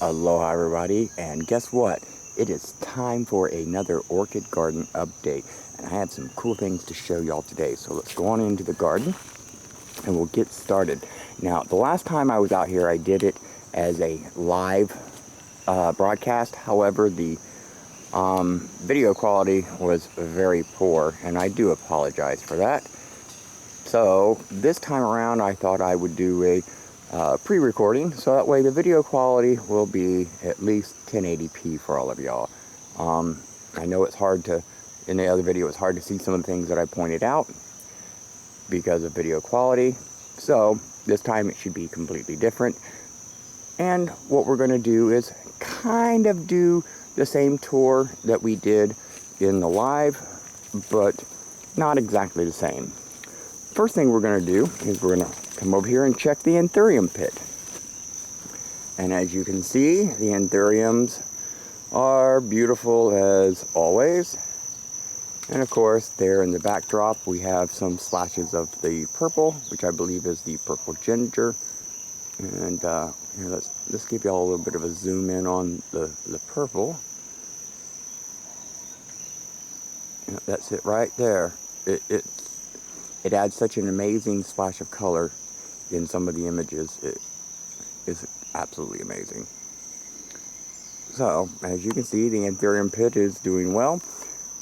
Aloha everybody, and guess what? It is time for another Orchid Garden update, and I have some cool things to show y'all today. So let's go on into the garden and we'll get started. Now, the last time I was out here, I did it as a live broadcast. However, the video quality was very poor, and I do apologize for that. So this time around, I thought I would do a pre-recording, so that way the video quality will be at least 1080p for all of y'all. I know it's hard to, in the other video, it's hard to see some of the things that I pointed out because of video quality. So this time it should be completely different. And what we're going to do is kind of do the same tour that we did in the live, but not exactly the same. First thing we're going to do is we're going to come over here and check the Anthurium pit. And as you can see, the Anthuriums are beautiful as always. And of course, there in the backdrop, we have some splashes of the purple, which I believe is the purple ginger. And here, let's give y'all a little bit of a zoom in on the purple. Yeah, that's it right there. It adds such an amazing splash of color in some of the images. It is absolutely amazing. So, as you can see, the Anthurium pit is doing well.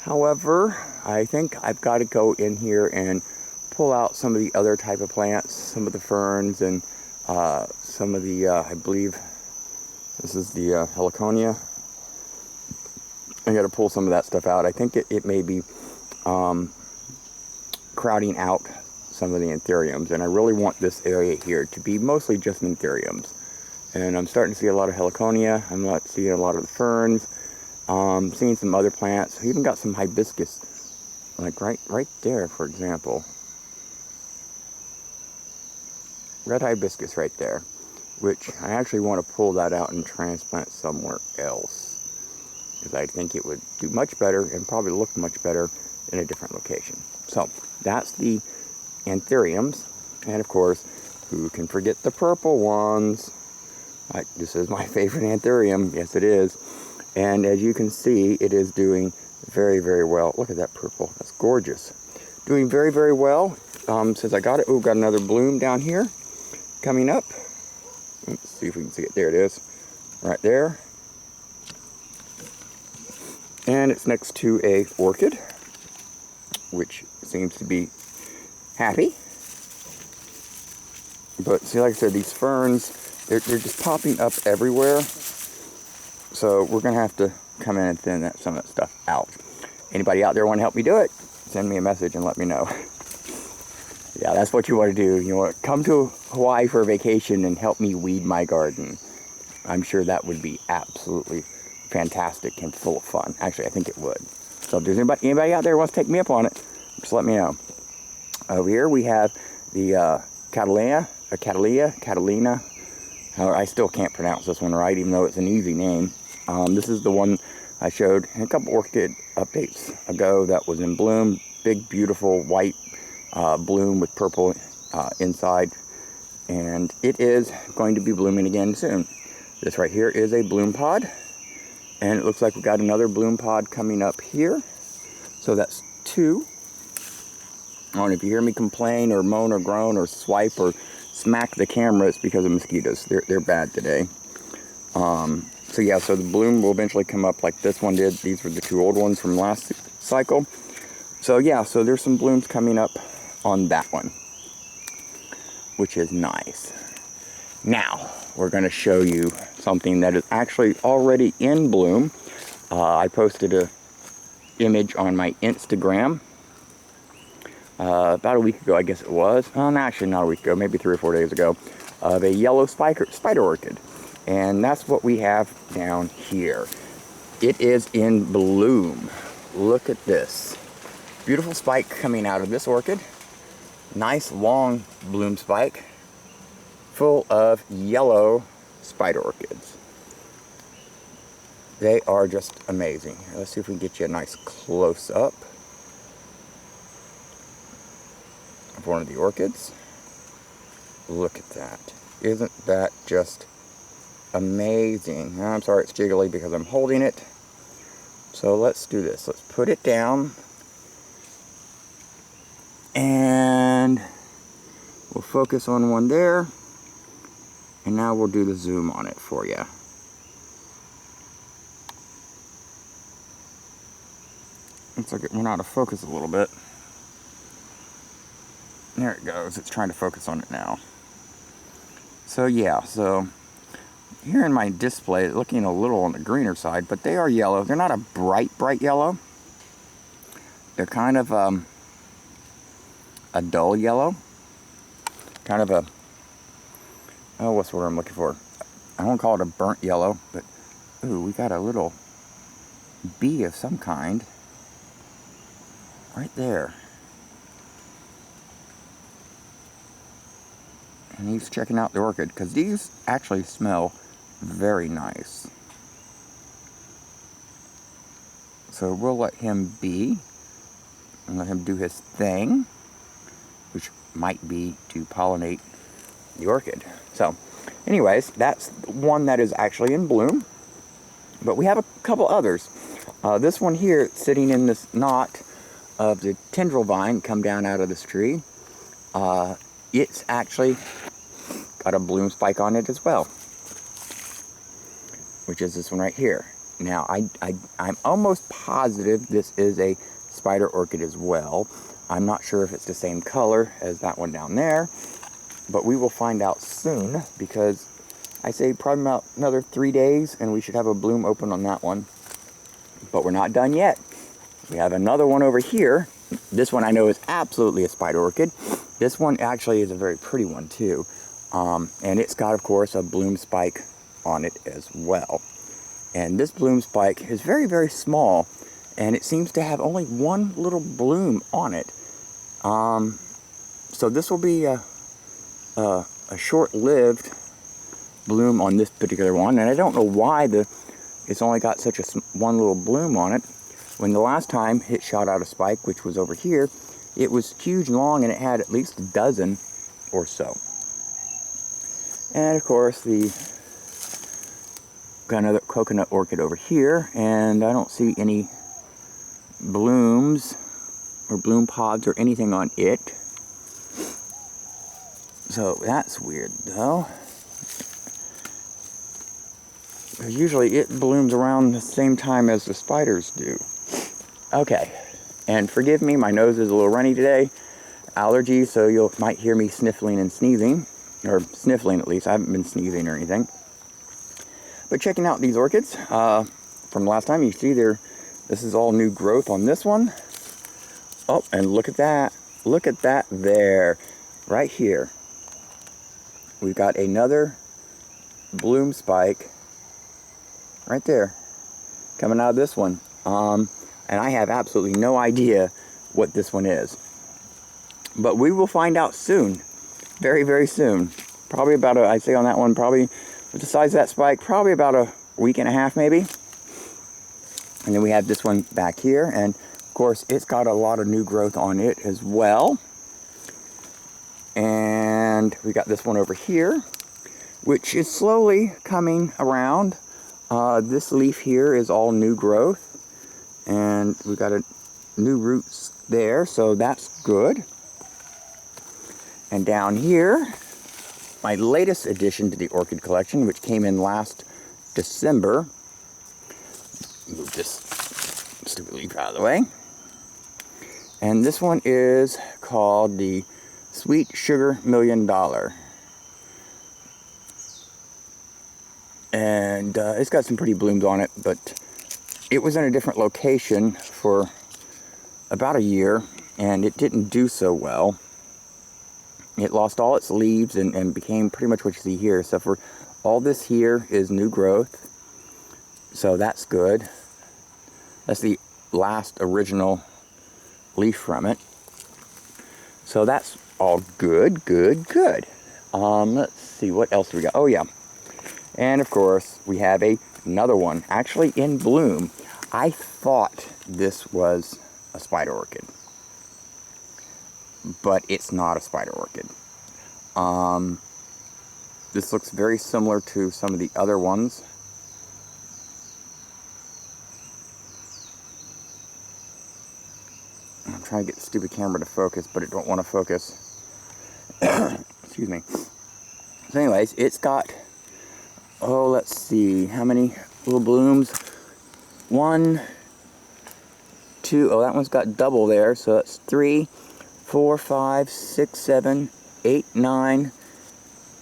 However, I think I've got to go in here and pull out some of the other type of plants, some of the ferns, and some of the, I believe, this is the heliconia. I got to pull some of that stuff out. I think it may be crowding out some of the Anthuriums, and I really want this area here to be mostly just Anthuriums. And I'm starting to see a lot of heliconia. I'm not seeing a lot of the ferns. Seeing some other plants. I even got some hibiscus, like right there, for example. Red hibiscus right there, which I actually want to pull that out and transplant somewhere else, because I think it would do much better and probably look much better in a different location. So that's the Anthuriums, and of course, who can forget the purple ones? This is my favorite Anthurium. Yes, it is. And as you can see, it is doing very, very well. Look at that purple. That's gorgeous. Doing very, very well. Since I got it, got another bloom down here coming up. Let's see if we can see it. There it is, right there. And it's next to a orchid, which seems to be happy. But see, like I said, these ferns, they're just popping up everywhere. So we're going to have to come in and thin some of that stuff out. Anybody out there want to help me do it? Send me a message and let me know. Yeah, that's what you want to do. You want to come to Hawaii for a vacation and help me weed my garden. I'm sure that would be absolutely fantastic and full of fun. Actually, I think it would. So if there's anybody out there who wants to take me up on it, just let me know. Over here we have the Cattleya, Catalina. I still can't pronounce this one right, even though it's an easy name. This is the one I showed in a couple orchid updates ago that was in bloom. Big, beautiful white bloom with purple inside. And it is going to be blooming again soon. This right here is a bloom pod. And it looks like we've got another bloom pod coming up here. So that's two. I don't know if you hear me complain or moan or groan or swipe or smack the camera, it's because of mosquitoes. They're bad today. So yeah, so the bloom will eventually come up like this one did. These were the two old ones from last cycle. So yeah, so there's some blooms coming up on that one, which is nice. Now, we're going to show you something that is actually already in bloom. I posted an image on my Instagram about a week ago, I guess it was. No, actually not a week ago, maybe 3 or 4 days ago, of a yellow spider orchid. And that's what we have down here. It is in bloom. Look at this. Beautiful spike coming out of this orchid. Nice long bloom spike full of yellow spider orchids. They are just amazing. Let's see if we can get you a nice close-up of one of the orchids. Look at that. Isn't that just amazing. I'm sorry it's jiggly because I'm holding it. So let's do this. Let's put it down. And we'll focus on one there. And now we'll do the zoom on it for you. Looks like it went out of focus a little bit. There it goes. It's trying to focus on it now. So yeah, so here in my display, it's looking a little on the greener side, but they are yellow. They're not a bright yellow. They're kind of a dull yellow. Kind of a, oh, what's the word I'm looking for? I won't call it a burnt yellow, but, ooh, we got a little bee of some kind right there. And he's checking out the orchid, because these actually smell very nice. So we'll let him be, and let him do his thing, which might be to pollinate the orchid. So, anyways, that's one that is actually in bloom. But we have a couple others. This one here, sitting in this knot of the tendril vine come down out of this tree, it's actually got a bloom spike on it as well, which is this one right here. Now, I'm almost positive this is a spider orchid as well. I'm not sure if it's the same color as that one down there, but we will find out soon, because I say probably about another 3 days and we should have a bloom open on that one. But we're not done yet. We have another one over here. This one I know is absolutely a spider orchid. This one actually is a very pretty one too. And it's got, of course, a bloom spike on it as well. And this bloom spike is very, very small, and it seems to have only one little bloom on it. So this will be a short-lived bloom on this particular one, and I don't know why it's only got such one little bloom on it. When the last time it shot out a spike, which was over here, it was huge and long, and it had at least a dozen or so. And of course, got another coconut orchid over here, and I don't see any blooms or bloom pods or anything on it. So that's weird though, because usually it blooms around the same time as the spiders do. Okay, and forgive me, my nose is a little runny today, allergies, so you might hear me sniffling and sneezing, or sniffling at least. I haven't been sneezing or anything. But checking out these orchids from last time, you see this is all new growth on this one. Oh, and look at that. Look at that there. Right here. We've got another bloom spike right there coming out of this one. And I have absolutely no idea what this one is. But we will find out soon. Very, very soon. Probably about I'd say on that one, probably with the size of that spike, probably about a week and a half maybe. And then we have this one back here, and of course it's got a lot of new growth on it as well. And we got this one over here, which is slowly coming around. This leaf here is all new growth, and we got a new roots there, so that's good. And down here, my latest addition to the orchid collection, which came in last December. Move this stupid leaf out of the way. And this one is called the Sweet Sugar $1 Million. And it's got some pretty blooms on it, but it was in a different location for about a year, and it didn't do so well. It lost all its leaves and became pretty much what you see here. So for all this here is new growth. So that's good. That's the last original leaf from it. So that's all good, good, good. Let's see, what else do we got? Oh yeah. And of course, we have another one actually in bloom. I thought this was a spider orchid, but it's not a spider orchid. This looks very similar to some of the other ones. I'm trying to get the stupid camera to focus, but it don't want to focus. Excuse me. So anyways, it's got, oh, let's see, how many little blooms? 1, 2, oh, that one's got double there, so that's 3, 4, 5, 6, 7, 8, 9,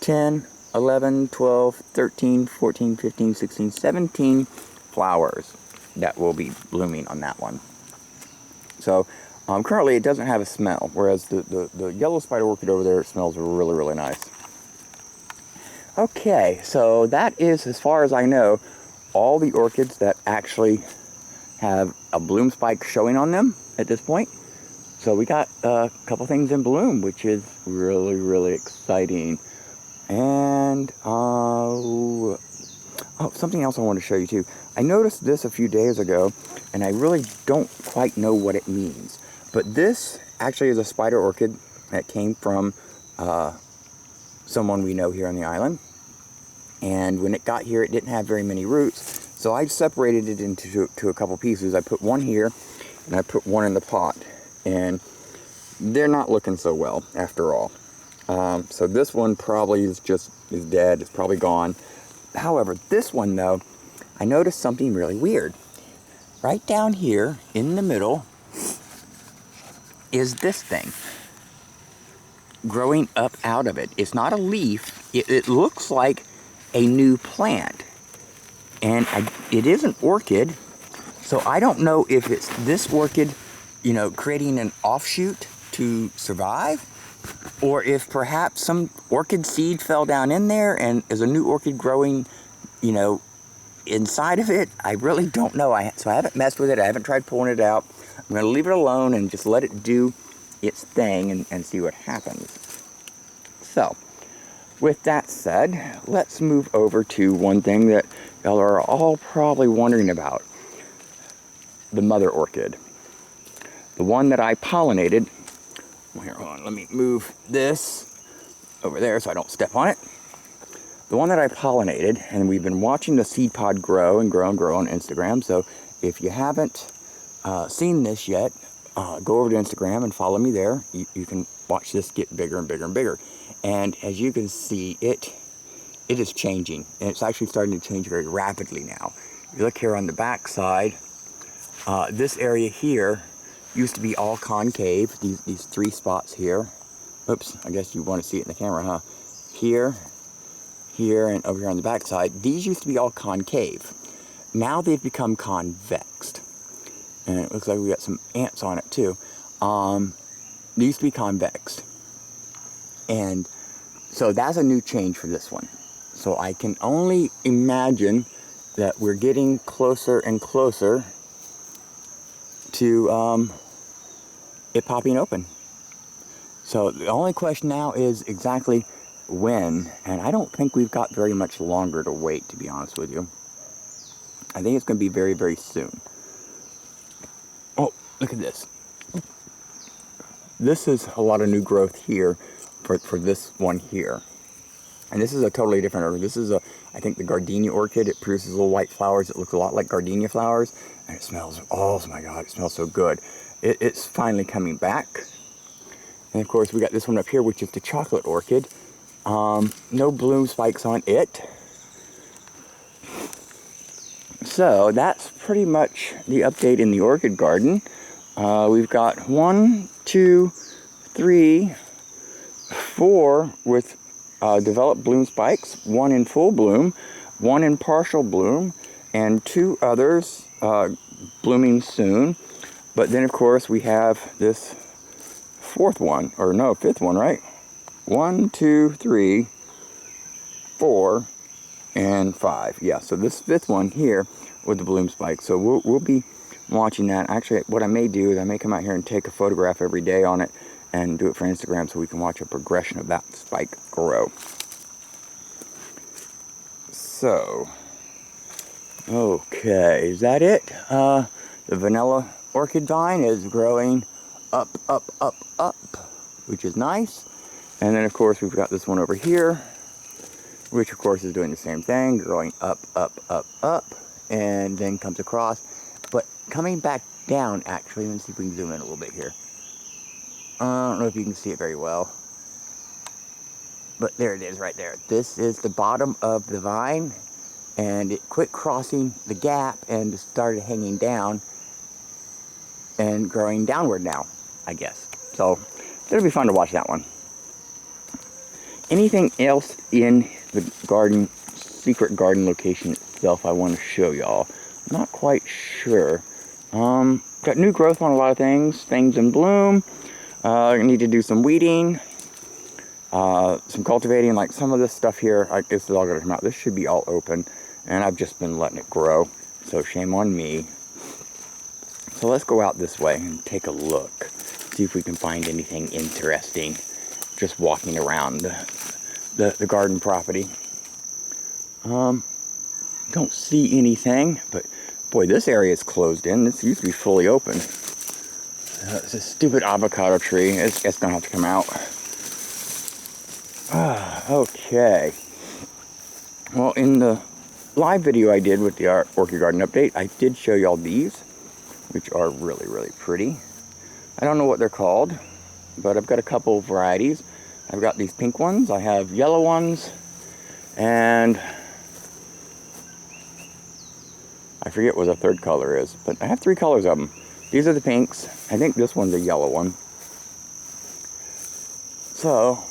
10, 11, 12, 13, 14, 15, 16, 17 flowers that will be blooming on that one. So currently it doesn't have a smell, whereas the yellow spider orchid over there smells really, really nice. Okay, so that is, as far as I know, all the orchids that actually have a bloom spike showing on them at this point. So we got a couple things in bloom, which is really, really exciting. And oh, something else I want to show you too. I noticed this a few days ago, and I really don't quite know what it means. But this actually is a spider orchid that came from someone we know here on the island. And when it got here, it didn't have very many roots. So I separated it into a couple pieces. I put one here, and I put one in the pot. And they're not looking so well, after all. So this one probably is dead. It's probably gone. However, this one, though, I noticed something really weird. Right down here, in the middle, is this thing growing up out of it. It's not a leaf. It looks like a new plant. And it is an orchid, so I don't know if it's this orchid, you know, creating an offshoot to survive, or if perhaps some orchid seed fell down in there and is a new orchid growing, you know, inside of it. I really don't know. So I haven't messed with it. I haven't tried pulling it out. I'm going to leave it alone and just let it do its thing and see what happens. So, with that said, let's move over to one thing that y'all are all probably wondering about. The mother orchid. The one that I pollinated. Here, hold on, let me move this over there so I don't step on it. The one that I pollinated, and we've been watching the seed pod grow and grow and grow on Instagram. So if you haven't seen this yet, go over to Instagram and follow me there. You can watch this get bigger and bigger and bigger. And as you can see, it is changing. And it's actually starting to change very rapidly now. You look here on the back side, this area here used to be all concave, these 3 spots here. Oops, I guess you want to see it in the camera, huh? Here, here, and over here on the back side, these used to be all concave. Now they've become convexed. And it looks like we got some ants on it too. They used to be convexed. And so that's a new change for this one. So I can only imagine that we're getting closer and closer to it popping open. So the only question now is exactly when, and I don't think we've got very much longer to wait, to be honest with you. I think it's going to be very, very soon. Oh, look at this. This is a lot of new growth here for this one here. And this is a totally different orchid. This is I think the gardenia orchid. It produces little white flowers that look a lot like gardenia flowers. And it smells, oh my God, it smells so good. It's finally coming back. And of course we got this one up here, which is the chocolate orchid. No bloom spikes on it. So that's pretty much the update in the orchid garden. We've got 1, 2, 3, 4 with developed bloom spikes, 1 in full bloom, 1 in partial bloom, and 2 others blooming soon. But then of course we have this 4th one, or no, 5th one, right? 1, 2, 3, 4, and 5. Yeah, so this 5th one here with the bloom spike. So we'll be watching that. Actually, what I may do is I may come out here and take a photograph every day on it and do it for Instagram so we can watch a progression of that spike grow. So, okay, is that it? The vanilla orchid vine is growing up, up, up, up, which is nice. And then of course we've got this one over here, which of course is doing the same thing, growing up, up, up, up, and then comes across, but coming back down actually. Let's see if we can zoom in a little bit here. I don't know if you can see it very well, but there it is right there. This is the bottom of the vine, and it quit crossing the gap and started hanging down and growing downward now, I guess. So it'll be fun to watch that one. Anything else in the garden, secret garden location itself I want to show y'all? Not quite sure. Got new growth on a lot of things in bloom. I need to do some weeding, some cultivating, like some of this stuff here. I guess it's all going to come out. This should be all open, and I've just been letting it grow, so shame on me. So let's go out this way and take a look, see if we can find anything interesting just walking around the garden property. Don't see anything, but boy, this area is closed in. This used to be fully open. It's a stupid avocado tree. It's gonna have to come out. Okay. Well, in the live video I did with the Orchid Garden update, I did show y'all these, which are really, really pretty. I don't know what they're called, but I've got a couple varieties. I've got these pink ones, I have yellow ones, and I forget what the third color is, but I have 3 colors of them. These are the pinks. I think this one's a yellow one. So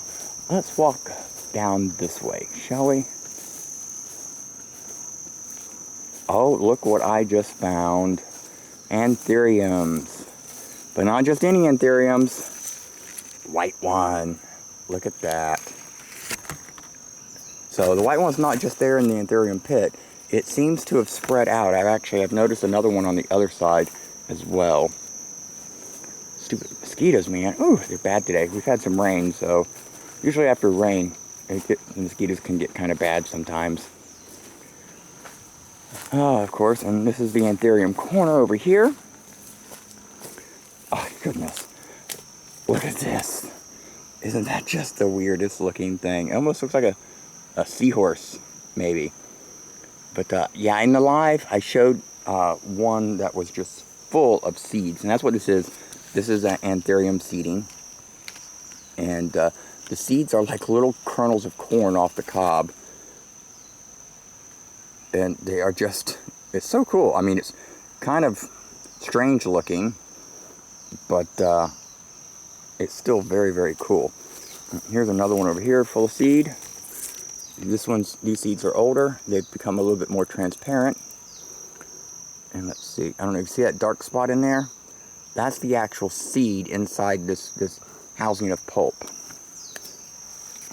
let's walk down this way, shall we? Oh, look what I just found. Anthuriums. But not just any anthuriums. White one. Look at that. So the white one's not just there in the Anthurium pit. It seems to have spread out. I've noticed another one on the other side as well. Stupid mosquitoes, man. Ooh, they're bad today. We've had some rain, so usually after rain, the mosquitoes can get kind of bad sometimes. Of course, and this is the Anthurium corner over here. Oh, goodness. Look at this. Isn't that just the weirdest looking thing? It almost looks like a seahorse, maybe. But yeah, in the live, I showed one that was just full of seeds. And that's what this is. This is an Anthurium seeding. And the seeds are like little kernels of corn off the cob. And they are just, it's so cool. I mean, it's kind of strange looking, but it's still very, very cool. Here's another one over here full of seed. These seeds are older. They've become a little bit more transparent. And let's see, I don't know if you see that dark spot in there? That's the actual seed inside this housing of pulp.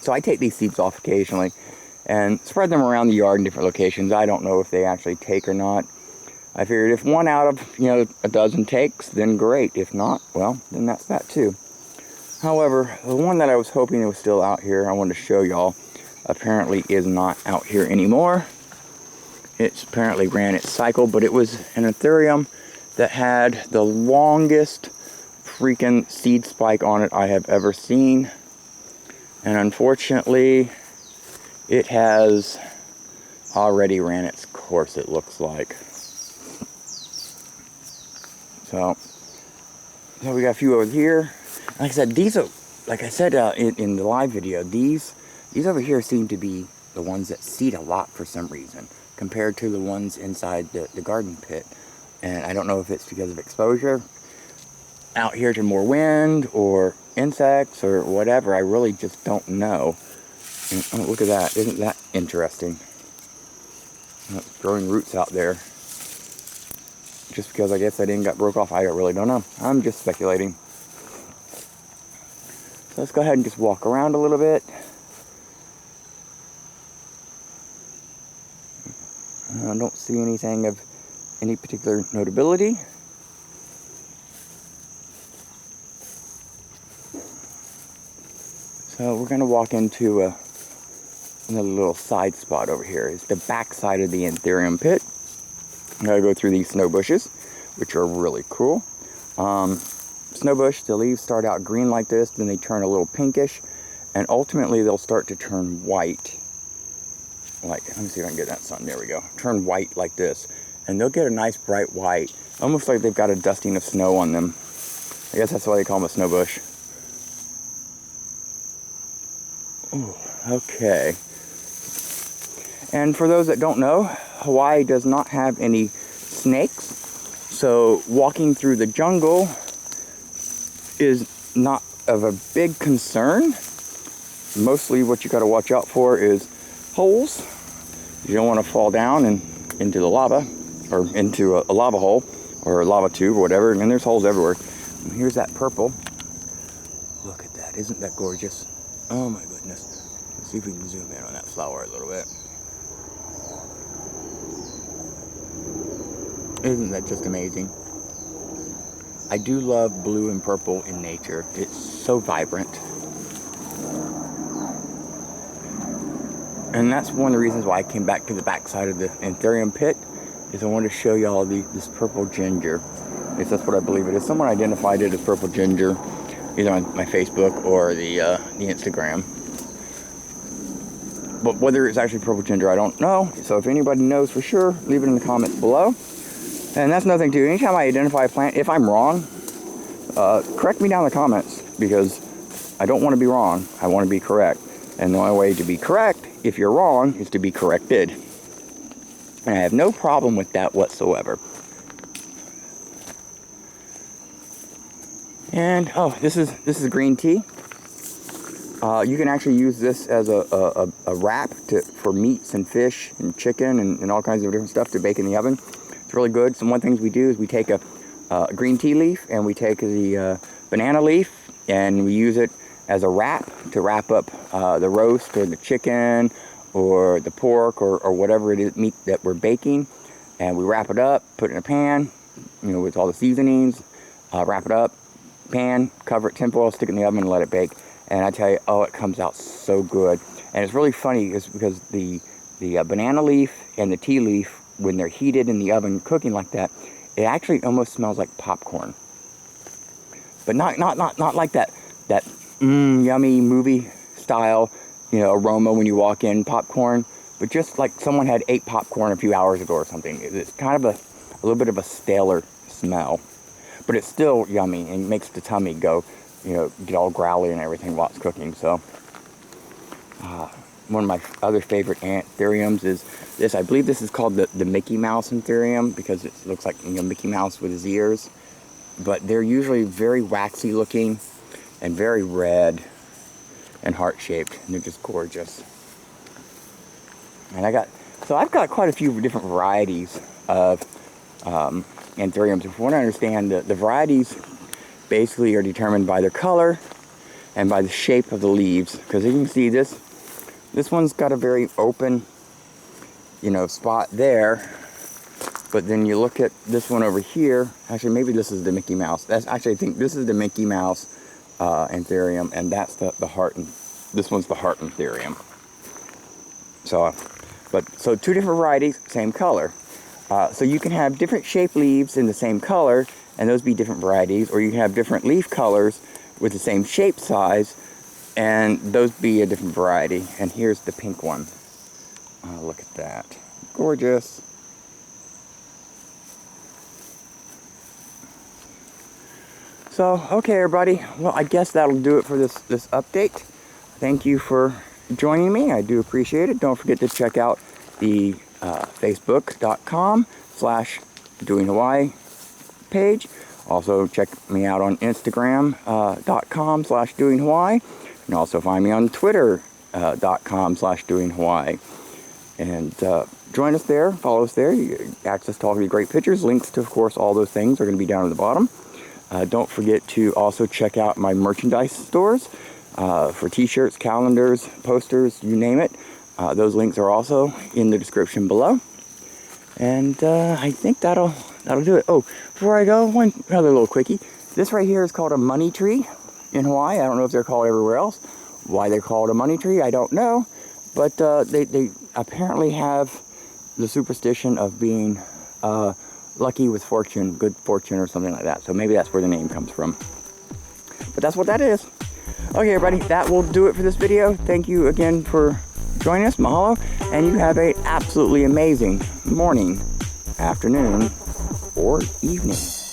So I take these seeds off occasionally and spread them around the yard in different locations. I don't know if they actually take or not. I figured if 1 out of, a dozen takes, then great. If not, well, then that's that too. However, the one that I was hoping it was still out here, I wanted to show y'all, apparently is not out here anymore. It's apparently ran its cycle, but it was an Anthurium that had the longest freaking seed spike on it I have ever seen. And unfortunately, it has already ran its course, it looks like. So we got a few over here. Like I said, these are, like I said in the live video, these over here seem to be the ones that seed a lot for some reason, compared to the ones inside the garden pit. And I don't know if it's because of exposure out here to more wind or insects or whatever. I really just don't know. And, oh, look at that. Isn't that interesting? It's growing roots out there. Just because I guess that end got broke off, I really don't know. I'm just speculating. So let's go ahead and just walk around a little bit. I don't see anything of any particular notability. So we're going to walk into another little side spot over here. It's the back side of the Anthurium pit. I'm going to go through these snow bushes, which are really cool. Snow bush, the leaves start out green like this, then they turn a little pinkish, and ultimately they'll start to turn white. like, let me see if I can get that sun, there we go, turn white like this, and they'll get a nice bright white, almost like they've got a dusting of snow on them. I guess that's why they call them a snow bush. Ooh, okay. And for those that don't know, Hawaii does not have any snakes, so walking through the jungle is not of a big concern. Mostly what you got to watch out for is holes. You don't want to fall down and into the lava, or into a lava hole, or a lava tube, or whatever, and there's holes everywhere. And here's that purple. Look at that, isn't that gorgeous? Oh my goodness. Let's see if we can zoom in on that flower a little bit. Isn't that just amazing? I do love blue and purple in nature. It's so vibrant. And that's one of the reasons why I came back to the backside of the Anthurium pit, is I wanted to show y'all this purple ginger. At least that's what I believe it is. Someone identified it as purple ginger, either on my Facebook or the Instagram. But whether it's actually purple ginger, I don't know. So if anybody knows for sure, leave it in the comments below. And that's another thing too, anytime I identify a plant, if I'm wrong, correct me down in the comments, because I don't want to be wrong, I want to be correct. And the only way to be correct, if you're wrong, is to be corrected. And I have no problem with that whatsoever. And, oh, this is green tea. You can actually use this as a wrap for meats and fish and chicken and all kinds of different stuff to bake in the oven. Really good. So one things we do is we take a green tea leaf, and we take the banana leaf, and we use it as a wrap to wrap up the roast or the chicken or the pork or whatever it is, meat that we're baking, and we wrap it up, put it in a pan, you know, with all the seasonings, wrap it up, pan, cover it, tinfoil, stick it in the oven and let it bake. And I tell you, oh, it comes out so good. And it's really funny is because the banana leaf and the tea leaf, when they're heated in the oven cooking like that, it actually almost smells like popcorn. But not like that yummy movie style, you know, aroma when you walk in, popcorn, but just like someone had ate popcorn a few hours ago or something. It's kind of a little bit of a staler smell, but it's still yummy and makes the tummy go, you know, get all growly and everything while it's cooking. So one of my other favorite anthuriums is this. I believe this is called the Mickey Mouse anthurium, because it looks like, you know, Mickey Mouse with his ears. But they're usually very waxy looking and very red and heart-shaped, and they're just gorgeous. And I've got quite a few different varieties of anthuriums. If you want to understand, the varieties basically are determined by their color and by the shape of the leaves. Because you can see this one's got a very open, you know, spot there. But then you look at this one over here. Actually, maybe this is the Mickey Mouse. I think this is the Mickey Mouse anthurium, and that's the heart. And this one's the heart anthurium. So two different varieties, same color. So you can have different shaped leaves in the same color, and those be different varieties, or you can have different leaf colors with the same shape size, and those be a different variety. And here's the pink one. Look at that. Gorgeous. So, okay everybody, well, I guess that'll do it for this update. Thank you for joining me. I do appreciate it. Don't forget to check out the facebook.com/doinghawaii page. Also check me out on instagram.com/doinghawaii, and also find me on twitter.com/doinghawaii. And join us there, follow us there. You get access to all the great pictures. Links to, of course, all those things are going to be down at the bottom. Don't forget to also check out my merchandise stores for t-shirts, calendars, posters, you name it. Those links are also in the description below. And I think that'll do it. Oh, before I go, another little quickie. This right here is called a money tree in Hawaii. I don't know if they're called everywhere else. Why they're called a money tree, I don't know. But they apparently have the superstition of being lucky with fortune, good fortune or something like that. So maybe that's where the name comes from. But that's what that is. Okay everybody, that will do it for this video. Thank you again for joining us. Mahalo. And you have an absolutely amazing morning, afternoon, or evening.